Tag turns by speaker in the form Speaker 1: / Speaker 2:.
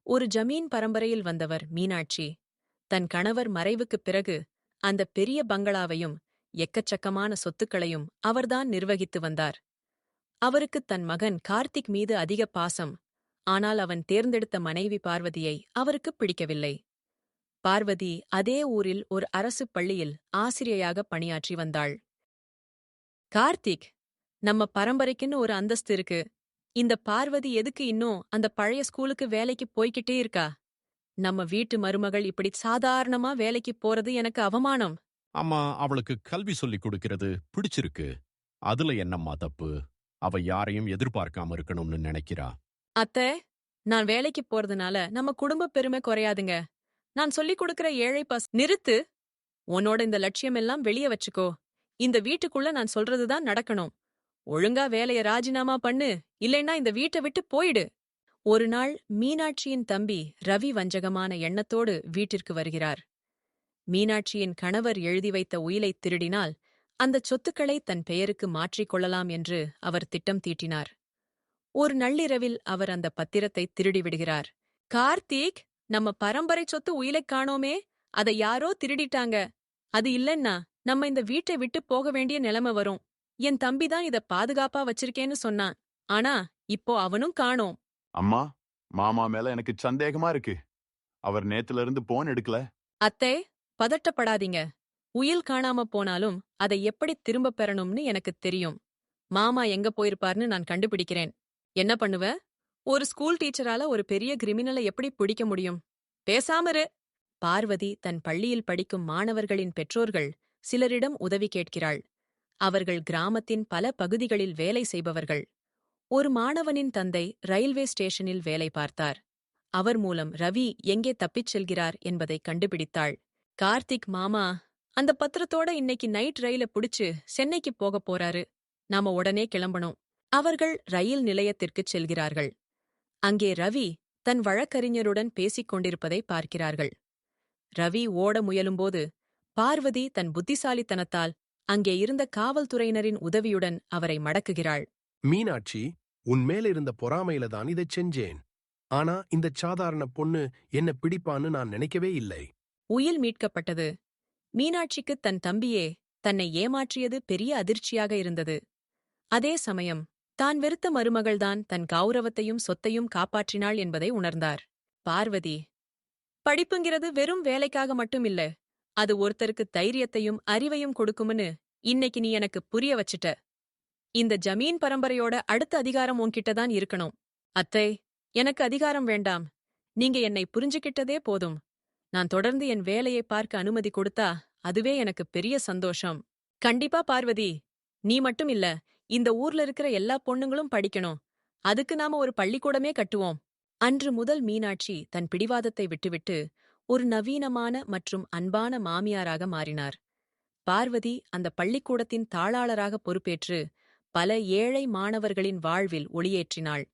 Speaker 1: ஒரு ஜமீன் பரம்பரையில் வந்தவர் மீனாட்சி. தன் கணவர் மறைவுக்குப் பிறகு அந்த பெரிய பங்களாவையும் எக்கச்சக்கமான சொத்துக்களையும் அவர்தான் நிர்வகித்து வந்தார். அவருக்குத் தன் மகன் கார்த்திக் மீது அதிக பாசம். ஆனால் அவன் தேர்ந்தெடுத்த மனைவி பார்வதியை அவருக்குப் பிடிக்கவில்லை. பார்வதி அதே ஊரில் ஒரு அரசுப் பள்ளியில் ஆசிரியையாக பணியாற்றி வந்தாள். கார்த்திக், நம்ம பரம்பரைக்குன்னு ஒரு அந்தஸ்து இருக்கு. இந்த பார்வதி எதுக்கு இன்னும் அந்த பழைய ஸ்கூலுக்கு வேலைக்கு போய்கிட்டே இருக்கா? நம்ம வீட்டு மருமகள் இப்படி சாதாரணமா வேலைக்கு போறது எனக்கு அவமானம்.
Speaker 2: அம்மா, அவளுக்கு கல்வி சொல்லிக் கொடுக்கிறது பிடிச்சிருக்கு. அதுல என்னம்மா தப்பு? அவ யாரையும் எதிர்பார்க்காம இருக்கணும்னு நினைக்கிறா.
Speaker 1: அத்தை, நான் வேலைக்கு போறதுனால நம்ம குடும்ப பெருமை குறையாதுங்க. நான் சொல்லிக் கொடுக்கிற ஏழை நிறுத்து. உன்னோட இந்த லட்சியம் எல்லாம் வெளிய வச்சுக்கோ. இந்த வீட்டுக்குள்ள நான் சொல்றதுதான் நடக்கணும். ஒழுங்கா வேலைய ராஜினாமா பண்ணு, இல்லைன்னா இந்த வீட்டை விட்டு போயிடு. ஒரு நாள் மீனாட்சியின் தம்பி ரவி வஞ்சகமான எண்ணத்தோடு வீட்டிற்கு வருகிறார். மீனாட்சியின் கணவர் எழுதி வைத்த உயிலைத் திருடினால் அந்தச் சொத்துக்களை தன் பெயருக்கு மாற்றிக் கொள்ளலாம் என்று அவர் திட்டம் தீட்டினார். ஒரு நள்ளிரவில் அவர் அந்த பத்திரத்தை திருடிவிடுகிறார். கார்த்திக், நம்ம பரம்பரை சொத்து உயிலைக் காணோமே, அதை யாரோ திருடிட்டாங்க. அது இல்லன்னா நம்ம இந்த வீட்டை விட்டு போக வேண்டிய நிலைமை வரும். என் தம்பிதான் இத பாதுகாப்பா வச்சிருக்கேன்னு சொன்னான். ஆனா இப்போ அவனும் காணோம்.
Speaker 3: அம்மா, மாமா மேல எனக்கு சந்தேகமா இருக்கு. அவர் நேத்துல இருந்து போன் எடுக்கல.
Speaker 1: அத்தை, பதட்டப்படாதீங்க. உயில் காணாம போனாலும் அதை எப்படி திரும்பப் பெறணும்னு எனக்குத் தெரியும். மாமா எங்க போயிருப்பார்னு நான் கண்டுபிடிக்கிறேன். என்ன பண்ணுவ? ஒரு ஸ்கூல் டீச்சரால ஒரு பெரிய கிரிமினலை எப்படி பிடிக்க முடியும்? பேசாம இரு. பார்வதி தன் பள்ளியில் படிக்கும் மாணவர்களின் பெற்றோர்கள் சிலரிடம் உதவி கேட்கிறாள். அவர்கள் கிராமத்தின் பல பகுதிகளில் வேலை செய்பவர்கள். ஒரு மாணவனின் தந்தை ரயில்வே ஸ்டேஷனில் வேலை பார்த்தார். அவர் மூலம் ரவி எங்கே தப்பிச் செல்கிறார் என்பதை கண்டுபிடித்தாள். கார்த்திக் மாமா அந்த பத்திரத்தோட இன்னைக்கு நைட் ரயில புடிச்சு சென்னைக்கு போகப் போறாரு. நாம உடனே கிளம்பணும். அவர்கள் ரயில் நிலையத்திற்குச் செல்கிறார்கள். அங்கே ரவி தன் வழக்கறிஞருடன் பேசிக் கொண்டிருப்பதை பார்க்கிறார்கள். ரவி ஓட முயலும்போது பார்வதி தன் புத்திசாலித்தனத்தால் அங்கே இருந்த காவல்துறையினரின் உதவியுடன் அவரை மடக்குகிறாள்.
Speaker 4: மீனாட்சி, உன்மேல இருந்த பொறாமையில தான் இதைச் செஞ்சேன். ஆனா இந்த சாதாரண பொண்ணு என்ன பிடிப்பான்னு நான் நினைக்கவே இல்லை.
Speaker 1: உயில் மீட்கப்பட்டது. மீனாட்சிக்குத் தன் தம்பியே தன்னை ஏமாற்றியது பெரிய அதிர்ச்சியாக இருந்தது. அதே சமயம் தான் வெறுத்த மருமகள்தான் தன் கௌரவத்தையும் சொத்தையும் காப்பாற்றினாள் என்பதை உணர்ந்தார். பார்வதி, படிப்புங்கிறது வெறும் வேலைக்காக மட்டும் இல்ல. அது ஒருத்தருக்கு தைரியத்தையும் அறிவையும் கொடுக்கும்னு இன்னைக்கு நீ எனக்கு புரிய வச்சிட்ட. இந்த ஜமீன் பரம்பரையோட அடுத்த அதிகாரம் உன்கிட்டதான் இருக்கணும். அத்தை, எனக்கு அதிகாரம் வேண்டாம். நீங்க என்னை புரிஞ்சுக்கிட்டதே போதும். நான் தொடர்ந்து என் வேலையை பார்க்க அனுமதி கொடுத்தா அதுவே எனக்கு பெரிய சந்தோஷம். கண்டிப்பா பார்வதி. நீ மட்டும் இல்ல, இந்த ஊர்ல இருக்கிற எல்லா பொண்ணுங்களும் படிக்கணும். அதுக்கு நாம ஒரு பள்ளிக்கூடமே கட்டுவோம். அன்று முதல் மீனாட்சி தன் பிடிவாதத்தை விட்டுவிட்டு ஒரு நவீனமான மற்றும் அன்பான மாமியாராக மாறினார். பார்வதி அந்த பள்ளிக்கூடத்தின் தாளாளராக பொறுப்பேற்று பல ஏழை மாணவர்களின் வாழ்வில் ஒளியேற்றினாள்.